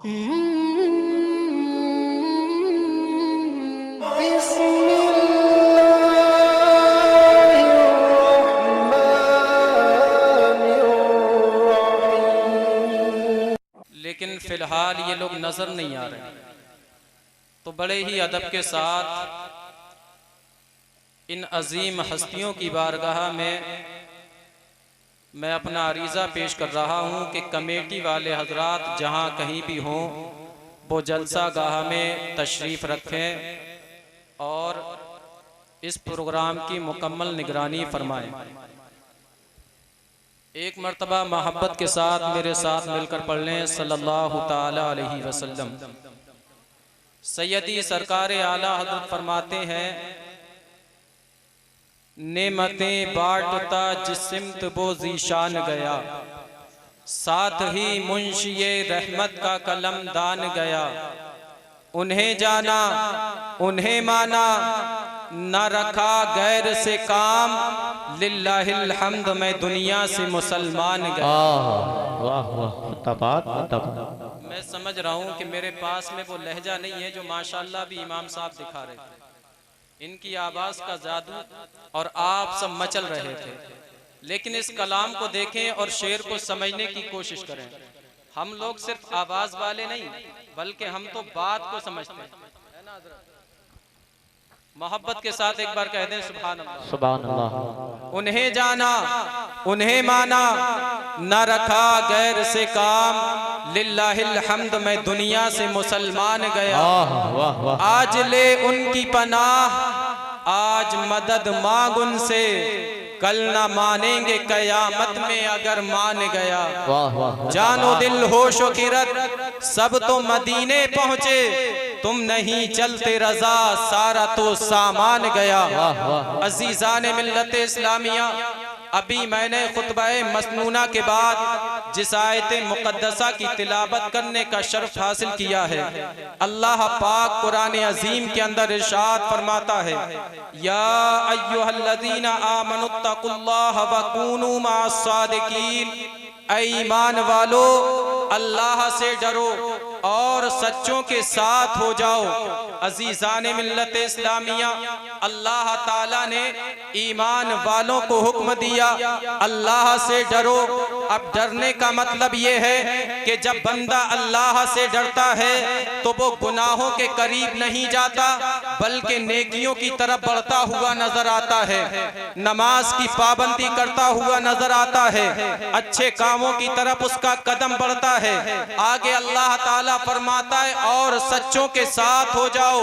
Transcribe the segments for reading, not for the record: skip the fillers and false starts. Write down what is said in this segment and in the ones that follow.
लेकिन फिलहाल ये लोग नजर नहीं आ रहे, तो बड़े ही अदब के साथ इन अजीम हस्तियों की बारगाह में मैं अपना अरीज़ा पेश कर रहा हूँ कि कमेटी वाले हजरात जहाँ कहीं भी हों वो जलसा गाह में तशरीफ़ रखें और इस प्रोग्राम की मुकम्मल निगरानी फरमाएं। एक मर्तबा मोहब्बत के साथ मेरे साथ मिलकर पढ़ लें सल्लल्लाहु ताला अलैहि वसल्लम। सैयदी सरकार आला हज़रत फरमाते हैं, नेमतें बांटता जिस सिमत वो ज़ीशान गया, साथ ही मुंशिए रहमत का कलम दान गया। उन्हें जाना उन्हें माना, न रखा गैर से काम, लिल्लाहिल हम्द मैं दुनिया से मुसलमान गया। वाह वाह, मैं समझ रहा हूँ कि मेरे पास में वो लहजा नहीं है जो माशाअल्लाह भी इमाम साहब दिखा रहे थे। इनकी आवाज़ का जादू और आप सब मचल रहे थे, लेकिन इस कलाम को देखें और शेर को समझने की कोशिश करें। हम लोग सिर्फ आवाज़ वाले नहीं, बल्कि हम तो बात को समझते हैं, है ना हज़रत? मोहब्बत के साथ एक बार कह दें सुभान अल्लाह। सुभान अल्लाह। उन्हें जाना उन्हें माना, न रखा गैर से काम, लिल्लाहिल हम्द मैं दुनिया से मुसलमान गया। वाह वाह, आज ले उनकी पनाह, आज मदद मांग उनसे, कल ना मानेंगे कयामत में अगर मान गया। वाह वाह, जानो दिल होशो किरत सब तो मदीने पहुँचे, तुम नहीं चलते रजा सारा तो सामान गया। अजीज़ान मिल्लत इस्लामिया, अभी मैंने खुतबाए मसनूना के बाद जिस आयत मुक़द्दसा की तिलावत करने का शर्फ हासिल किया है, अल्लाह पाक कुरान अजीम के अंदर इरशाद फरमाता है, या अय्युहल्लज़ीना आमनुत्तकुल्लाह व कूनू मअस्सादिकीन, ऐ ईमान वालो अल्लाह से डरो और सच्चों के साथ हो जाओ। अजीज़ान मिल्लत इस्लामिया, अल्लाह ताला ने ईमान वालों को हुक्म दिया अल्लाह से डरो। अब डरने का मतलब ये है कि जब बंदा अल्लाह से डरता है तो वो गुनाहों के करीब नहीं जाता, बल्कि नेकियों की तरफ बढ़ता हुआ नजर आता है, नमाज की पाबंदी करता हुआ नजर आता है, अच्छे कामों की तरफ उसका कदम बढ़ता है। आगे अल्लाह ताला फरमाता है, और सच्चों के साथ हो जाओ।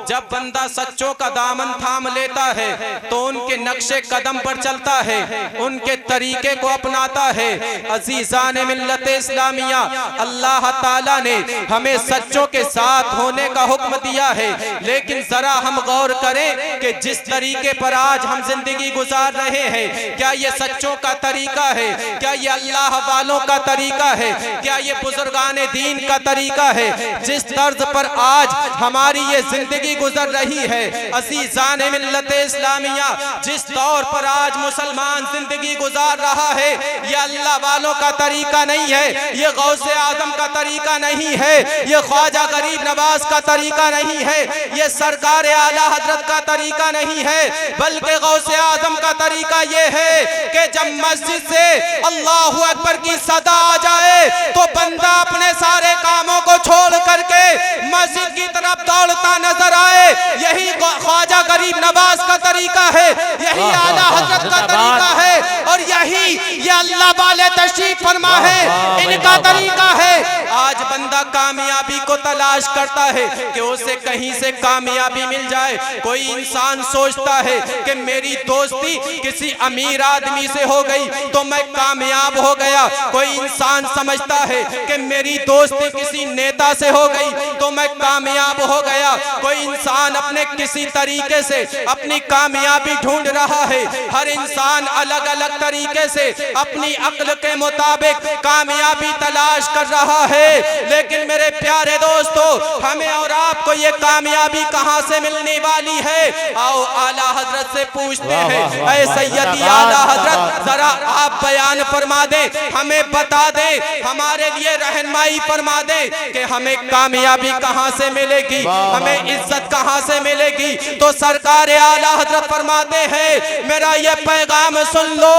जब बंदा सच्चों का दामन थाम लेता है तो उनके नक्शे कदम पर चलता है, उनके तरीके को अपनाता है। अजीज़ान मिल्लत इस्लामिया, अल्लाह ताला ने हमें सच्चों के साथ होने का हुक्म दिया है, लेकिन जरा हम गौर करें कि जिस तरीके पर आज हम जिंदगी गुजार रहे हैं, क्या ये सच्चों का तरीका है? क्या ये अल्लाह वालों का तरीका है? क्या ये बुजुर्गाने दीन का तरीका है? जिस तर्ज पर आज हमारी ये जिंदगी गुजर रही है, अज़ीज़ान मिल्लत इस्लामिया, जिस दौर पर आज मुसलमान जिंदगी गुजार रहा है, ये अल्लाह वालों का तरीका नहीं है, ये गौसे आजम का तरीका नहीं है, ये ख्वाजा गरीब नवाज का तरीका नहीं है, ये सरकार आला हजरत का तरीका नहीं है, बल्कि गौसे आजम का तरीका ये है कि जब मस्जिद से अल्लाहु अकबर की सदा आ जाए तो बंदा अपने सारे कामों को छोड़ करके मस्जिद की तरफ दौड़ता नजर आए। यही ख्वाजा गरीब नवाज का तरीका है, यही आला हजरत का तरीका है, और यही ये अल्लाह वाले तशरीफ फरमा है, इनका तरीका है। आज बंदा कामयाबी को तलाश करता है कि उसे कहीं से कामयाबी मिल जाए। कोई इंसान सोचता है कि मेरी दोस्ती किसी अमीर आदमी से हो गई तो मैं कामयाब हो गया। कोई इंसान समझता है कि मेरी दोस्ती किसी नेता से हो गई तो मैं कामयाब हो गया। कोई इंसान अपने किसी तरीके से अपनी कामयाबी ढूंढ रहा है। हर इंसान अलग अलग तरीके से अपनी अक्ल के मुताबिक कामयाबी तलाश कर रहा है। लेकिन मेरे प्यारे दोस्तों, हमें और आपको ये कामयाबी कहां से मिलने वाली है? आओ आला हजरत से पूछते हैं। ऐ सैयदी आला हजरत, जरा आप बयान फरमा दे, हमें बता दे, हमारे लिए रहनुमाई फरमा दे कि हमें कामयाबी कहां से मिलेगी, हमें इज्जत कहां से मिलेगी। तो सरकार आला हजरत फरमाते हैं, मेरा ये पैगाम सुन लो,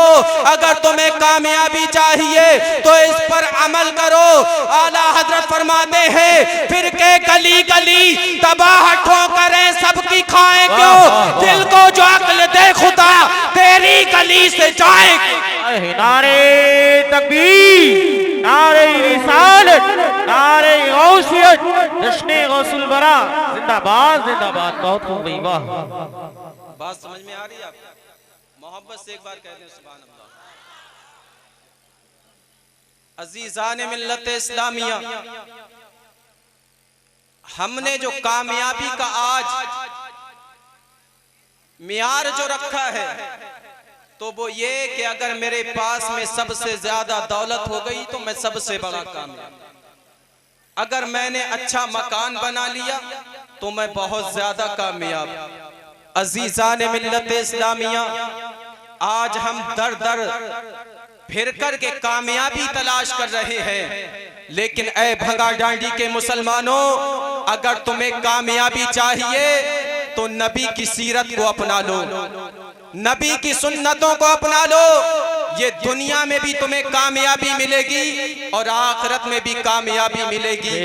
अगर तुम्हें कामयाबी चाहिए तो इस पर अमल करो। आला हजरत फरमाते हैं, फिर के गली गली तबाह ठोकरें सबकी खाएं क्यों, दिल को जो अक्ल दे खुदा तेरी गली से जाए। नारे तकबीर, नारे रिसालत, नारे गौसियत, जश्ने गौसुल बरा, जिंदाबाद जिंदाबाद। बहुत खूब भाई, वाह। बात समझ में आ रही है आपको? मोहब्बत से एक बार कह दें सुभान अल्लाह। अजीजान मिल्लत इस्लामिया, हमने जो कामयाबी का आज मियार जो रखा है, तो वो ये कि अगर मेरे पास में सबसे ज्यादा दौलत हो गई तो मैं सबसे बड़ा कामयाब। अगर मैंने अच्छा मकान बना लिया तो मैं बहुत ज्यादा कामयाब। अजीजान मिल्लत इस्लामिया, आज हम दर दर फिर कर के कामयाबी तलाश कर रहे हैं। लेकिन ऐ भंगा डांडी के मुसलमानों, अगर तुम्हें कामयाबी चाहिए तो नबी की सीरत को अपना लो, नबी की सुन्नतों को अपना लो। ये दुनिया में भी तुम्हें कामयाबी मिलेगी और आखिरत में भी कामयाबी मिलेगी।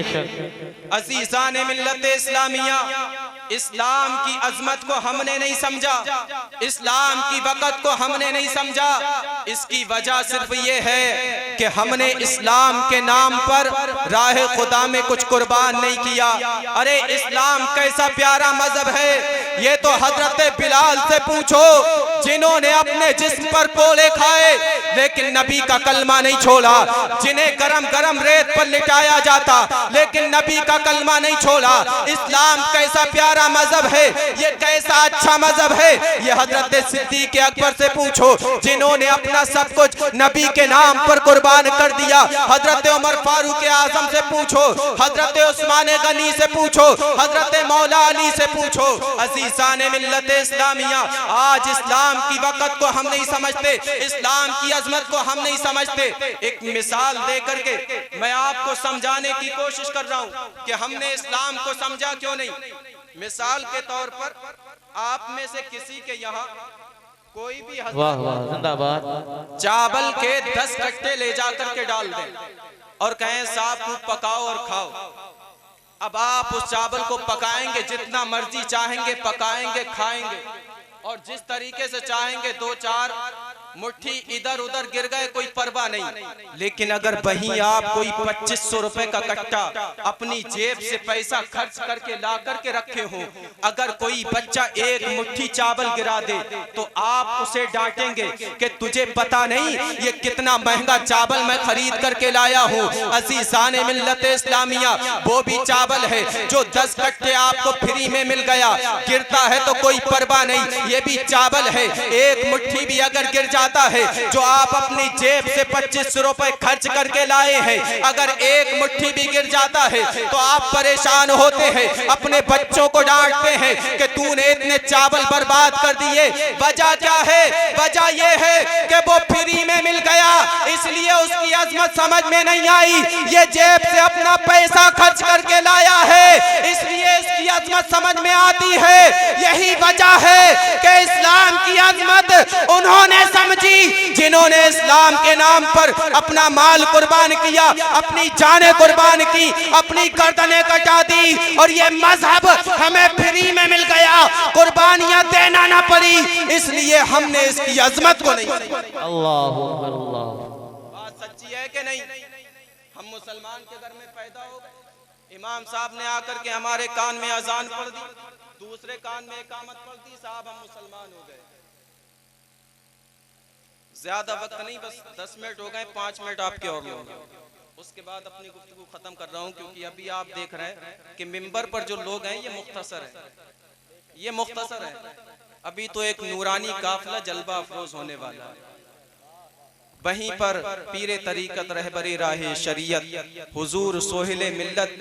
अजीजान मिल्लत इस्लामिया, इस्लाम की अजमत को हमने नहीं समझा, इस्लाम की वक़्त को हमने नहीं समझा। इसकी वजह सिर्फ ये है कि हमने इस्लाम के नाम पर राह खुदा में कुछ कुर्बान नहीं किया। अरे इस्लाम कैसा प्यारा मजहब है, ये तो हजरत बिलाल से पूछो, जिन्होंने अपने जिस्म पर कोड़े खाए लेकिन नबी का कलमा नहीं छोड़ा, जिन्हें गरम गरम रेत पर लिटाया जाता लेकिन नबी का कलमा नहीं छोड़ा। इस्लाम कैसा प्यारा मजहब है, ये कैसा अच्छा मजहब है। ये हजरत सिद्दीक अकबर से पूछो, जिन्होंने अपना सब कुछ नबी के नाम पर कुर्बान कर दिया। हजरत उमर फारूक आजम से पूछो, हजरत उस्मान गनी से पूछो, हजरत मौला अली से पूछो। अजीजान मिल्लत इस्लामिया, आज इस्लाम की वक़्त को हम नहीं समझते, इस्लाम की अजमत को हम नहीं समझते। एक मिसाल दे करके मैं आपको समझाने की कोशिश कर रहा हूँ कि हमने इस्लाम को समझा क्यों नहीं। मिसाल के तौर पर आप में से किसी के यहाँ कोई भी वाह वाह जिंदाबाद, चावल के 10 कट्टे ले जाकर के डाल दें और कहें साहब तू पकाओ और खाओ। अब आप उस चावल को पकाएंगे, जितना मर्जी चाहेंगे पकाएंगे, खाएंगे, और जिस तरीके से चाहेंगे 2-4 मुट्ठी इधर उधर गिर गए, कोई परवाह नहीं। लेकिन अगर वहीं आप कोई 2500 रुपए का कट्टा अपनी जेब से पैसा खर्च करके ला करके रखे हो, अगर कोई बच्चा एक मुट्ठी चावल गिरा दे तो आप उसे डांटेंगे कि तुझे पता नहीं ये कितना महंगा चावल मैं खरीद करके लाया हूँ। अजीज़ान मिल्लत इस्लामिया, वो भी चावल है जो 10 कट्टे आपको फ्री में मिल गया, गिरता है तो कोई परवाह नहीं, ये भी चावल है। एक मुट्ठी भी अगर गिर जाता है जो आप अपनी जेब से 2500 रुपए खर्च करके लाए हैं, अगर एक मुट्ठी भी गिर जाता है तो आप परेशान होते हैं, अपने बच्चों को डांटते हैं कि तूने इतने चावल बर्बाद कर दिए। वजह क्या है? वजह यह है कि वो फ्री में मिल गया, इसलिए उसकी अजमत समझ में नहीं आई। ये जेब से अपना पैसा खर्च करके लाया है, इसलिए इसकी अजमत समझ में आती है। यही वजह है कि इस्लाम की अजमत उन्होंने समझी जिन्होंने इस्लाम के नाम पर अपना माल कुर्बान किया, अपनी जानें कुर्बान की, अपनी गर्दनें कटा दी, और ये मजहब हमें फ्री में मिल गया, कुर्बानियां देना ना पड़ी, इसलिए हमने इसकी अजमत को नहीं। अल्लाह अल्लाह, बात सच्ची है कि नहीं? हम मुसलमान के घर में पैदा हो गए, इमाम साहब ने आकर के हमारे कान में अजान पढ़ दी, दूसरे कान में इकामत पढ़ दी, साहब हम मुसलमान हो गए। ज्यादा वक्त नहीं, बस 10 मिनट हो गए, 5 मिनट आपके और लोग। उसके बाद अपनी गुफ्तगू खत्म कर रहा हूँ, क्योंकि अभी आप देख रहे हैं कि मिंबर पर जो लोग हैं ये मुख्तसर है, ये मुख्तसर है। अभी तो एक नूरानी काफिला जलवा अफरोज होने वाला है, वहीं पर पीरे तरीकत रहबरे राहे शरीयत हुजूर सोहिले मिल्लत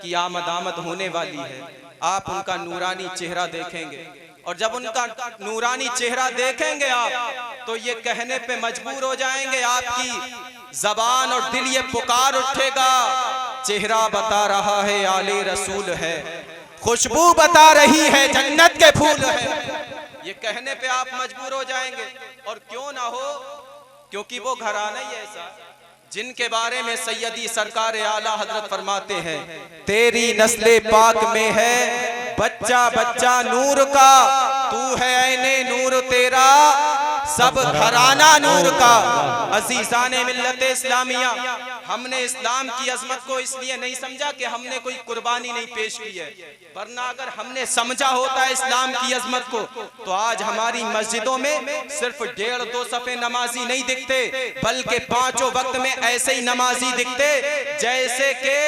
की आमद होने वाली है। आप उनका नूरानी चेहरा देखेंगे, और जब उनका नूरानी चेहरा देखेंगे आप तो ये कहने पे मजबूर हो जाएंगे, आपकी जबान और दिल ये पुकार उठेगा, चेहरा बता रहा है आले रसूल है, खुशबू बता रही है जन्नत के फूल है। ये कहने पे आप मजबूर हो जाएंगे। और क्यों ना हो, क्योंकि वो घराना ही ऐसा जिनके बारे में सैयदी सरकार आला हजरत फरमाते हैं, तेरी नस्ले पाक में है बच्चा बच्चा नूर का, तू है ऐने नूर तेरा सब घराना नूर का। अजीजाने मिल्लत इस्लामिया, हमने इस्लाम की अजमत को इसलिए नहीं समझा कि हमने कोई कुर्बानी नहीं पेश की है, वरना अगर हमने समझा होता है इस्लाम की अजमत को तो आज हमारी मस्जिदों में सिर्फ 1.5-2 सफ़े नमाजी नहीं दिखते, बल्कि 5 वक्त में ऐसे ही नमाजी दिखते जैसे के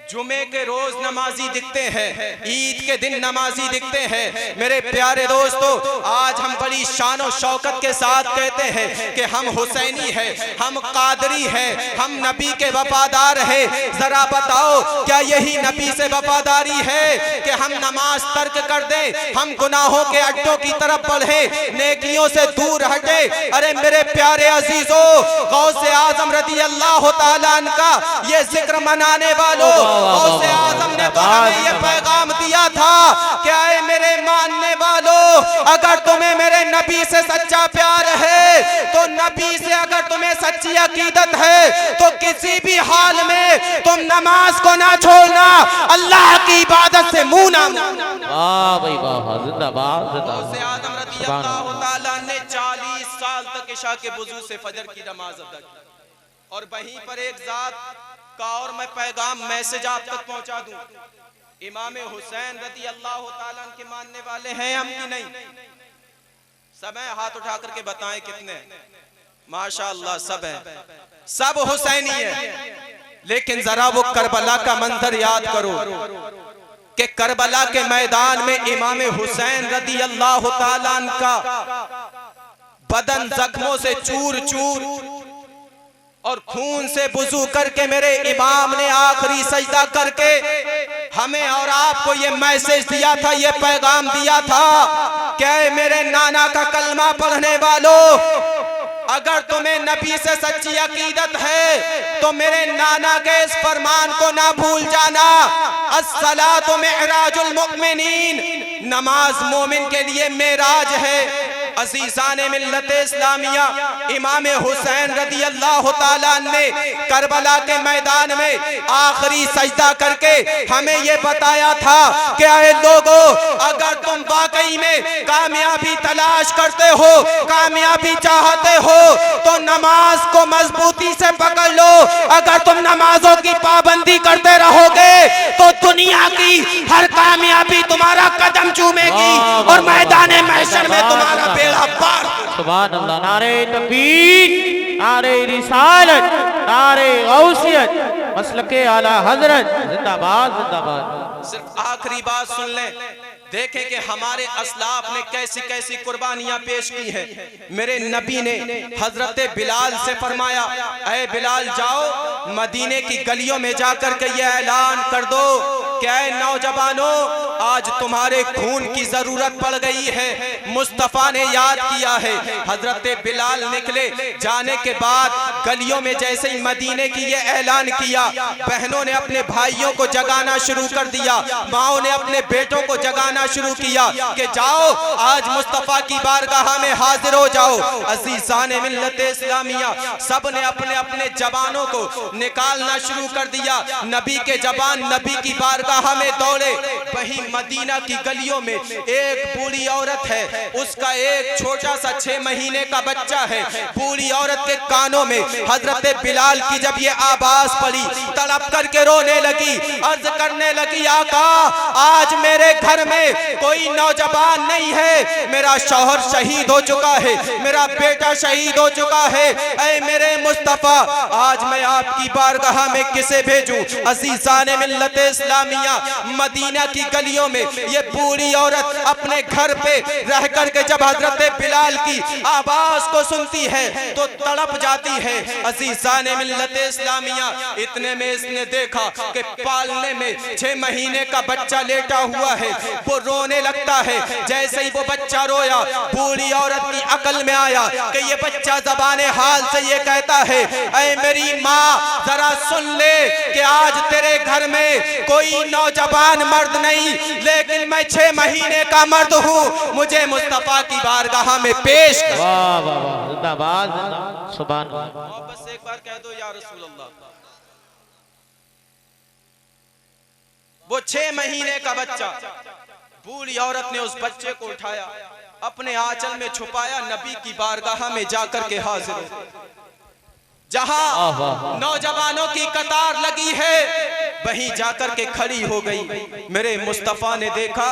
जुमे के रोज नमाजी दिखते हैं, ईद के दिन नमाजी दिखते हैं। मेरे प्यारे दोस्तों, आज हम बड़ी शान और शौकत के साथ कहते हैं कि हम हुसैनी है, हम कादरी है, हम नबी के वफादार है। जरा बताओ, क्या यही नबी से वफादारी है कि हम नमाज तर्क कर दें, हम गुनाहों के अड्डों की तरफ बढ़े, नेकियों से दूर हटे? अरे मेरे प्यारे अजीजों, गौसे आजम रदी अल्लाह तआला अन्का ये जिक्र मनाने वालों, गौसे आज़म ने तो हमें ये पैगाम दिया था, क्या है मेरे मानने वालों, अगर तुम्हें मेरे नबी से सच्चा प्यार है तो नबी से अगर तुम्हें सच्ची अकीदत है तो किसी भी हाल में तुम नमाज को ना छोड़ना, अल्लाह की इबादत से मुंह ना मोड़ना। वाह भाई वाह, जिंदाबाद जिंदाबाद। गौसे आज़म रज़ी अल्लाह तआला ने 40 साल तक इशा के वुजू से फजर की नमाज अदा की, और वहीं पर एक जात का और मैं पैगाम मैसेज आप तक पहुंचा दूं, इमाम हुसैन रज़ी अल्लाह तआला के मानने वाले हैं हम कि नहीं? सब हैं, हाथ उठा करके बताएं कितने? माशाअल्लाह सब हैं, सब हुसैनी है। लेकिन जरा वो करबला का मंजर याद करो कि करबला के मैदान में इमाम हुसैन रज़ी अल्लाह तआला का बदन जख्मों से चूर चूर और खून से वुजू करके मेरे इमाम ने आखिरी सजदा करके हमें और आपको ये मैसेज दिया था, ये पैगाम दिया था, क्या मेरे नाना का कलमा पढ़ने वालों, अगर तुम्हें नबी से सच्ची अकीदत है तो मेरे नाना के इस फरमान को ना भूल जाना, अस्सलातु मिअराजुल मुमिनीन, नमाज मोमिन के लिए मेराज है। अज़ीज़ाने मिल्लत इस्लामिया, इमाम हुसैन रज़ी अल्लाह तआला ने करबला के मैदान में आखिरी सजदा करके हमें ये बताया था कि ऐ लोगों, अगर तुम वाकई में कामयाबी तलाश करते हो, कामयाबी चाहते हो तो नमाज को मजबूती से पकड़ लो। अगर तुम नमाजों की पाबंदी करते रहोगे तो दुनिया की हर कामयाबी तुम्हारा कदम चूमेगी और मैदान महशर में तुम्हारा बेड़ा पार। सुभान अल्लाह। नारे तकबीर, नारे रिसालत, नारे गौसियत, मसलके आला हजरत, जिंदाबाद जिंदाबाद। सिर्फ आखिरी बात सुन लें, देखें कि हमारे असलाफ ने कैसी कैसी कुर्बानियां पेश की हैं। मेरे नबी ने हजरत बिलाल से फरमाया, ऐ बिलाल जाओ मदीने की गलियों में जाकर के ये ऐलान कर दो, क्या नौजवानों आज तुम्हारे खून की जरूरत पड़ गई है, मुस्तफा ने याद किया है। हजरत बिलाल निकले, जाने के बाद गलियों में जैसे ही मदीने की ये ऐलान किया, बहनों ने अपने भाइयों को जगाना शुरू कर दिया, माओ ने अपने बेटों को जगाना शुरू किया कि जाओ आज मुस्तफा की बारगाह में हाजिर हो जाओ। अज़ीज़ाने मिल्लत इस्लामिया, सब ने अपने अपने जवानों को निकालना शुरू कर दिया। नबी के जवान नबी की बारगाह में दौड़े, वहीं मदीना की गलियों में एक बूढ़ी औरत है, उसका एक छोटा सा 6 महीने का बच्चा है। बूढ़ी औरत के कानों में हजरत बिलाल की जब ये आवाज पड़ी, तड़प करके रोने लगी, अर्ज करने लगी, आका आज मेरे घर में कोई नौजवान नहीं है, मेरा शौहर शहीद हो चुका है, मेरा बेटा शहीद हो चुका है। ऐ मेरे मुस्तफा, आज मैं आपकी बारगाह में किसे भेजूं? अज़ीज़ाने मिल्लत इस्लामिया, मदीना की गलियों में ये बूढ़ी औरत अपने घर पे रह करके जब हजरत बिलाल की आवाज को सुनती है तो तड़प जाती है। अज़ीज़ाने मिल्लत इस्लामिया, इतने में इसने देखा कि पालने में 6 महीने का बच्चा लेटा हुआ है, वो रोने लगता है। जैसे ही वो बच्चा रोया, बूढ़ी औरत की अकल में आया कि ये बच्चा ज़बाने हाल से ये कहता है, ऐ मेरी माँ जरा सुन ले कि आज तेरे घर में कोई नौजवान मर्द नहीं, लेकिन मैं 6 महीने का मर्द हूँ, मुझे मुस्तफा की बारगाह में पेश कर। वाह वाह वाह, जिंदाबाद जिंदाबाद, सुभान अल्लाह। बस एक बार कह दो या रसूल अल्लाह। वो 6 महीने का बच्चा, बूढ़ी औरत ने उस बच्चे को उठाया, अपने आंचल में छुपाया, नबी की बारगाह में जाकर के हाजिर हो। जहां नौजवानों की कतार लगी है वहीं जाकर के खड़ी हो गई। मेरे मुस्तफा ने देखा,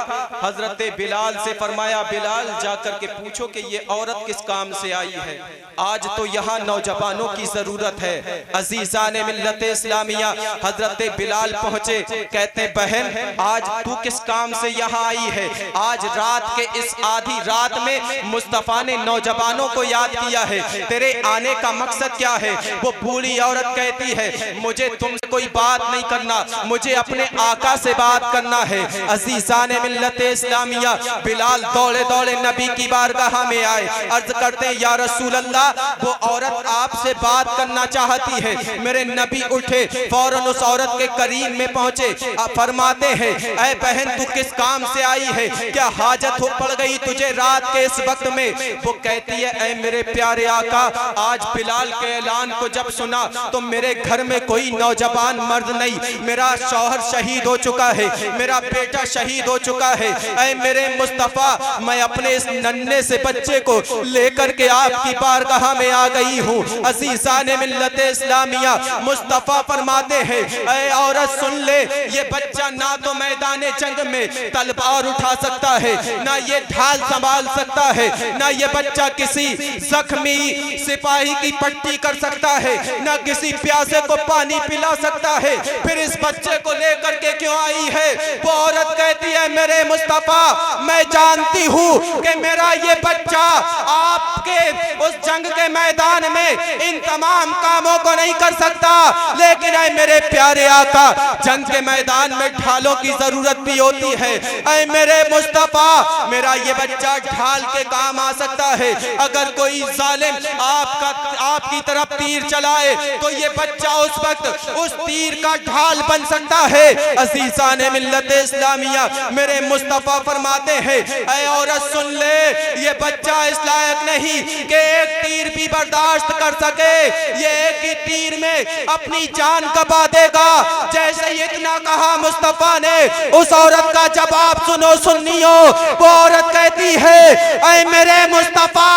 हजरत बिलाल से फरमाया, बिलाल जाकर के पूछो कि ये औरत किस काम से आई है, आज तो यहाँ नौजवानों की जरूरत है। अज़ीज़ाने मिल्लत इस्लामिया, हजरत बिलाल पहुंचे, कहते बहन आज तू किस काम से यहाँ आई है? आज रात के इस आधी रात में मुस्तफा ने नौजवानों को याद किया है, तेरे आने का मकसद क्या है? वो बूढ़ी औरत कहती है, मुझे तुमसे कोई बात नहीं करना, मुझे अपने आका से बात करना है। अज़ीज़ाने मिल्लत इस्लामिया, बिलाल दौड़े दौड़े नबी की बारगाह में आए, अर्ज करते हैं, या रसूल अल्लाह वो औरत आपसे बात करना चाहती है। मेरे नबी उठे, फौरन उस औरत के करीब में पहुंचे, फरमाते हैं, ऐ बहन तू किस काम से आई है? क्या हाजत हो पड़ गई तुझे रात के इस वक्त में? वो कहती है, ऐ मेरे प्यारे आका, आज बिलाल के ऐलान को जब सुना तो मेरे घर में कोई नौजवान मर्द नहीं, मेरा शौहर शहीद हो चुका है, मेरा बेटा शहीद हो चुका है। ऐ मेरे मुस्तफा, मैं अपने इस नन्हे से बच्चे को लेकर के आपकी बारगाह में आ गई हूँ। अज़ीज़ाने मिल्लत इस्लामिया, मुस्तफा फरमाते हैं, ऐ औरत सुन ले, ये बच्चा ना तो मैदान जंग में तलवार उठा सकता है, ना ये ढाल संभाल सकता है, ना ये बच्चा किसी जख्मी सिपाही की पट्टी कर सकता है, ना किसी प्यासे को पानी पिला सकता है, फिर इस बच्चे को लेकर के क्यों आई है? वो औरत कहती है, मेरे मुस्तफा मैं जानती हूँ कि मेरा ये बच्चा आपके उस जंग के मैदान में इन तमाम कामों को नहीं कर सकता, लेकिन ऐ मेरे प्यारे आका, जंग के मैदान में ढालों की जरूरत भी होती है। ऐ मेरे मुस्तफा, मेरा ये बच्चा ढाल के काम आ सकता है, अगर कोई जालिम आपकी तरफ तीर चलाए तो ये बच्चा उस वक्त उस तीर का ढाल बन सकता है। अज़ीज़ाने मिल्लत इस्लामिया, मेरे मुस्तफा फरमाते हैं, ऐ औरत सुन ले, ये बच्चा इस लायक नहीं कि एक तीर भी बर्दाश्त कर सके, ये एक ही तीर में अपनी जान गवा देगा। जैसे इतना कहा मुस्तफा ने, उस औरत का जवाब सुनो सुन्नियों। वो औरत कहती है, ऐ मेरे मुस्तफा,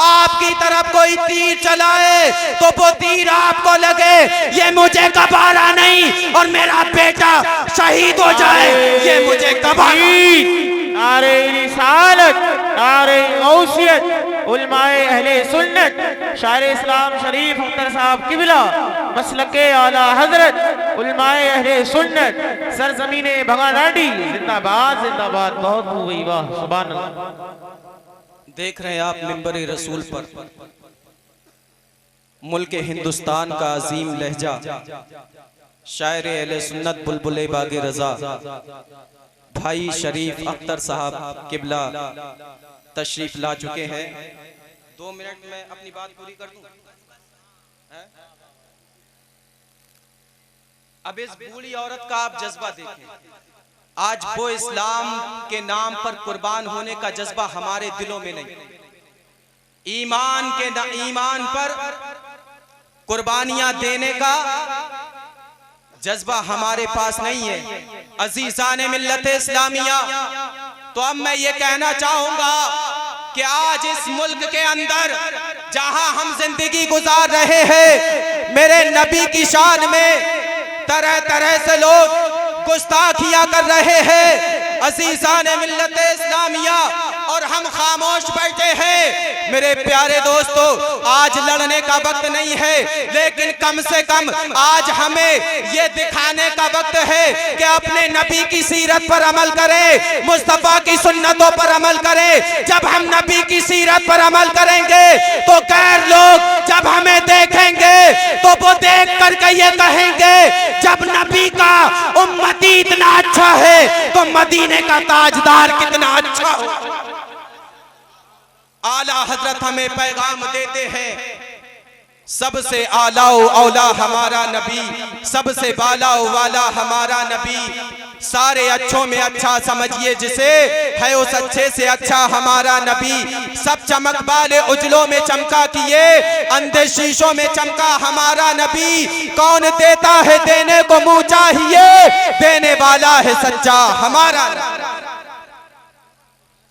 आपकी तरफ कोई तीर चलाए तो वो तीर आपको लगे, ये मुझे गवारा नहीं, और मेरा बेटा शहीद हो जाए, ये मुझे गवारा। नारे रिसालत, नारे गौसियत, उलमाए अहले सुन्नत, शायर इस्लाम शरीफ अख्तर साहब किबला, मसलके आला हजरत, उलमाए अहले सुन्नत, सरजमीने भगानाडी, जिंदाबाद जिंदाबाद। बहुत हो गई, वाह सुभान अल्लाह। देख रहे हैं आप मिंबर रसूल पर मुल्क हिंदुस्तान का अजीम लहजा, शायर अहले सुन्नत बुलबुले बागे रजा भाई शरीफ अख्तर साहब किबला तशरीफ ला चुके हैं। 2 मिनट में अपनी बात पूरी कर दूं। अब इस बूढ़ी औरत का आप जज्बा देखें, आज वो इस्लाम के नाम पर कुर्बान होने का जज्बा हमारे दिलों में नहीं, ईमान पर कुर्बानियां देने का जज्बा हमारे पास नहीं है। अजीजान मिल्लत इस्लामिया, तो अब मैं ये कहना चाहूंगा कि आज इस मुल्क के अंदर जहां हम जिंदगी गुजार रहे हैं, मेरे नबी की शान में तरह तरह से लोग गुस्ताखियां कर रहे हैं अजीजान मिल्लत इस्लामिया, और हम खामोश बैठे हैं। मेरे प्यारे दोस्तों, आज लड़ने का वक्त नहीं है, लेकिन कम से कम आज हमें ये दिखाने का वक्त है कि अपने नबी की सीरत पर अमल करें, मुस्तफा की सुन्नतों पर अमल करें। जब हम नबी की सीरत पर अमल करेंगे तो गैर लोग जब हमें देखेंगे तो वो देख करके ये कहेंगे, जब नबी का उम्मती इतना अच्छा है तो मदीने का ताजदार कितना अच्छा हो। आला हजरत हमें पैगाम देते हैं, सबसे आला औला हमारा नबी, सबसे बाला वाला हमारा नबी, सारे अच्छों में अच्छा समझिए जिसे, है उस अच्छे से अच्छा हमारा नबी। सब चमक वाले उजलों में चमका किए, अंधे शीशों में चमका हमारा नबी। कौन देता है देने को मुंह चाहिए, देने वाला है सच्चा हमारा नबी।